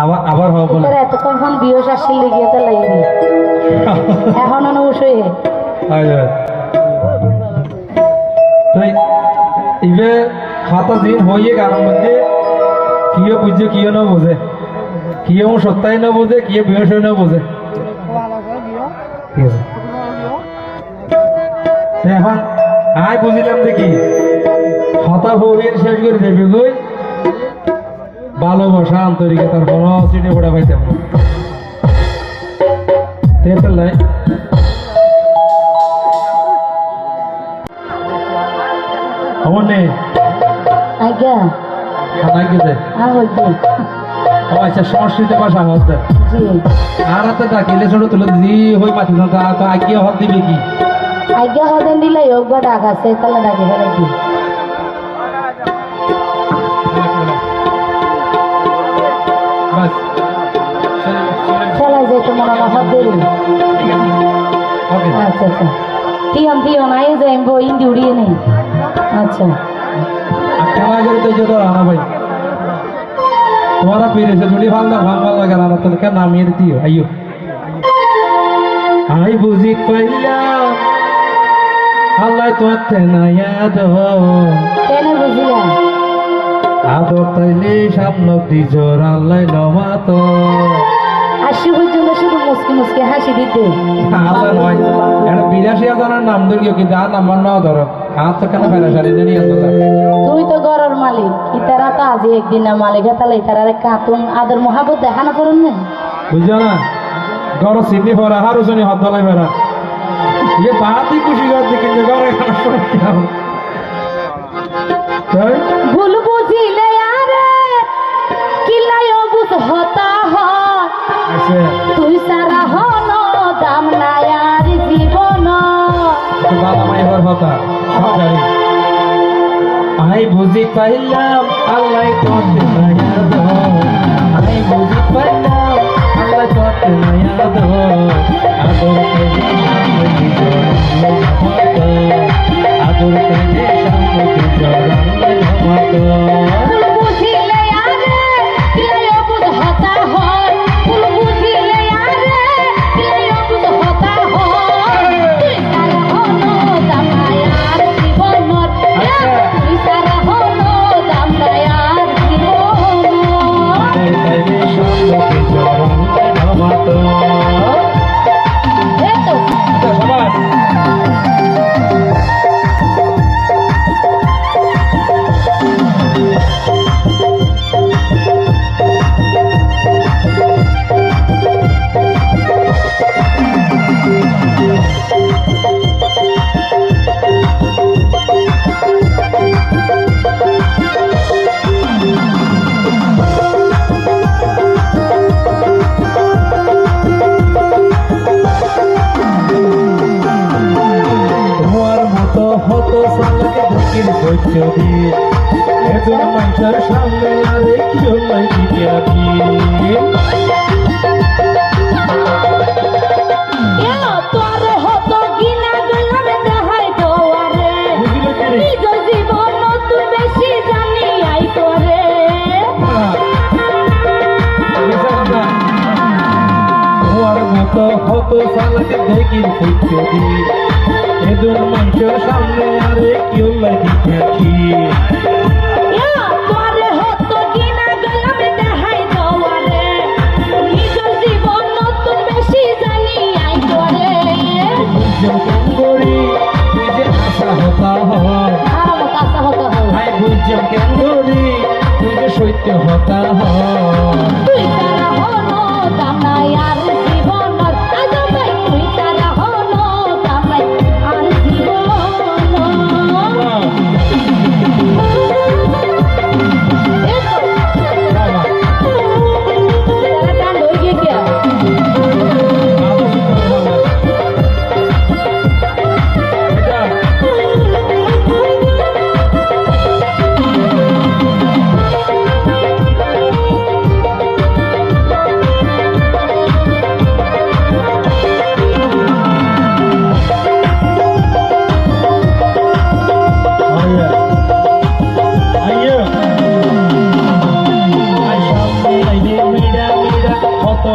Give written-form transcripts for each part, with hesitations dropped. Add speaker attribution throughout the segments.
Speaker 1: আবার আবার হবে বলে
Speaker 2: এতক্ষণ বিয়স আসছিল গিয়ে তো লাগেনি এখন অবশ্যই
Speaker 1: তো ইবে খাতা দিন হয়ে কারণ মধ্যে কিও বুঝে কিও না বোঝে কিও সত্যাই না বোঝে কিও বিয়স না বোঝে ঠিক আছে এখন আয় বুঝিলাম দেখি হতা হয়ে শেষ করে দেবে গই ভালোবাসা আন্তরিকতার কোনো চিঠি পড়া পাইতাম না আমার নেই
Speaker 2: আজ্ঞা
Speaker 1: খানায় গেছে আচ্ছা সংস্কৃত ভাষা হচ্ছে
Speaker 2: জি
Speaker 1: আর হাতে ডাকিলে ছোট তুলে জি হই মাতি না তো আজ্ঞা হত দিবে কি
Speaker 2: আজ্ঞা হদেন দিলে যোগ্য ডাক আছে তাহলে ডাকি ফেলে কি চলে যেতে মনে হয় দেরি আচ্ছা আচ্ছা টিয়ন টিয়ন আই যাইব ইন্দি উড়িয়ে নেই আচ্ছা
Speaker 1: খেলা করে তো যেত রানা ভাই তোমারা পেরেছে যদি ভালো না ভালো লাগে রানা তাহলে কেন নামিয়ে দিও আইও আই বুঝি পাইলাম আল্লাহ তোমার নায়াদ
Speaker 2: কেন বুঝিলাম
Speaker 1: আদর তাইলে সামনে দিজর আল্লাহ নমাত
Speaker 2: হাসি পর্যন্ত শুধু মুসকি মুসকি হাসি দিতে
Speaker 1: আল্লাহ নয় এটা 82,000 নাম ধরিও কিন্তু আর নাম্বার নাও ধরো আর তো কেন ফেরা সারি জানি
Speaker 2: তুই তো ঘরের মালিক ইতারা তো আজ একদিন না মালিক তাহলে ইতারা কাতুন আদর মহাবত দেখানো করুন না
Speaker 1: বুঝছো না গড় সিডনি ফেরা হারু জনি হাত ধলাই ফেরা ये बात ही खुशी करती कि गौरे
Speaker 2: भूल बुझिले यारे किलायो बुझ होता हो তুই সারা হলো দাম না আর জীবন
Speaker 1: বাবা মায়ের কথা সব জানি আই বুঝি পাইলাম আল্লাহ তোকে মায়া দো আই বুঝি পাইলাম আল্লাহ তোকে মায়া দো আদর করে সামনে আদর করে সামনে জড়ানো
Speaker 2: বুঝিলে আরে কিলায় বুঝ হতা হয় ফুল বুঝিলে আরে কিলায় বুঝ হতা হয় তুই সারা হলো দাম না আর জীবন তুই সারা হলো দাম না আর জীবন
Speaker 1: এখন মানুষের সামনে আরে কি হলাই দিকে আছি
Speaker 2: তোরে হতো গিনা গলাম দেখাই দোয়ারে নিজ জীবন তুই বেশি জানি আই তোরে
Speaker 1: তোমার মতো হতো সালাকে দেখি ফুটছি এজন মানুষের সামনে আরে কি হলাই দিকে আছি
Speaker 2: তোরে হতো গিনা গলাম দেখাই দোয়ারে নিজ জীবন তুই বেশি জানি আই তোরে
Speaker 1: করি তুই যে আশা হতা হয়
Speaker 2: আশা হতো
Speaker 1: আই বুঝছো কেন করি তুই যে সত্য হতা হয়
Speaker 2: তুই সারা হলো দাম না আর জীবন ভাই তুই সারা হলো দাম না আর জীবন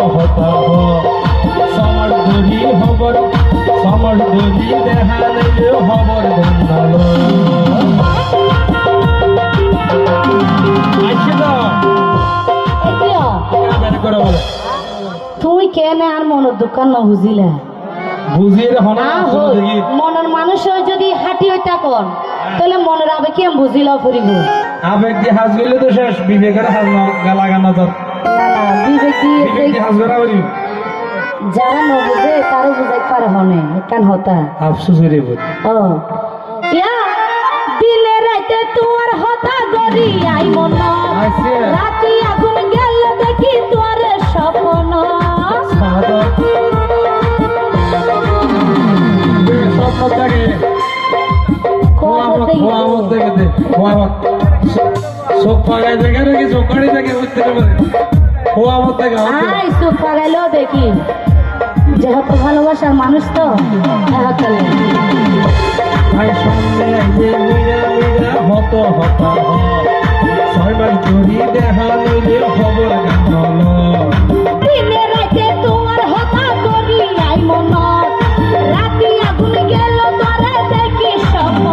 Speaker 1: হতা সমাজ দরি খবর সমাজ দরি দেখা নাইলে খবর দেন আইছে তো
Speaker 2: এটিও
Speaker 1: কামের করে বলে
Speaker 2: তুই কেনে আর মনের দোকান না বুঝিলে
Speaker 1: বুঝিয়ে হনা
Speaker 2: না হই মনের মানুষ যদি হাঁটি হইতা কর তাহলে মনের আবেগ কি আমি বুঝিলাও ফুরিব
Speaker 1: আবেগ দিয়ে হাজ গেলে তো শেষ বিবেকের হাজ না গালা গানা তোর
Speaker 2: বিবেক
Speaker 1: বিবেক
Speaker 2: দিয়ে
Speaker 1: দিয়ে হাজ করা করি
Speaker 2: যারা ন বুঝে তারও বুঝাই পারে হনে কান হতা
Speaker 1: আফসোস রে বল
Speaker 2: ও ইয়া দিনে রাতে তোর হতা গরি আই মন
Speaker 1: আইছে
Speaker 2: রাতি আগুন গেল দেখি তোর স্বপ্ন
Speaker 1: সাদা স্বপ্ন জাগে খোয়ামত দেখে দে খোয়ামত চোখ পাগাই দেখে নাকি চোখাড়ি দেখে বুঝতে পারে খোয়ামত দেখে
Speaker 2: আই সুখ পাগাইলেও দেখি যেহেতু ভালোবাসার মানুষ তো তাহলে
Speaker 1: ভাই সামনে আইলে মিরা মিরা হত হতা ছয় মাস ধরি দেখা নইলে খবর গান
Speaker 2: দিনে রাতে তোর হতা করি আই মন রাতি আগুন গেল তোরে দেখি স্বপ্ন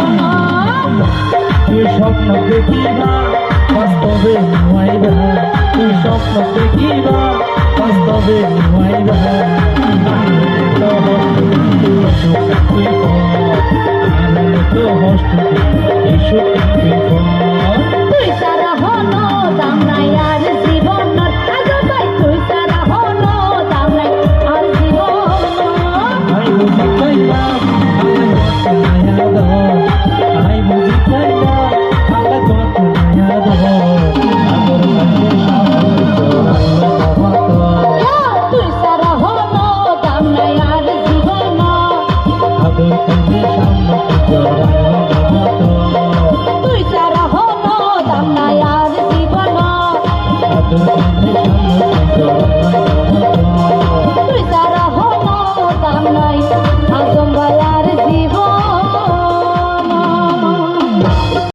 Speaker 1: তুই স্বপ্ন দেখিবা বাস্তবে নুয়াইবা তুই স্বপ্ন দেখিবা বাস্তবে নুয়াইবা তো হস্ত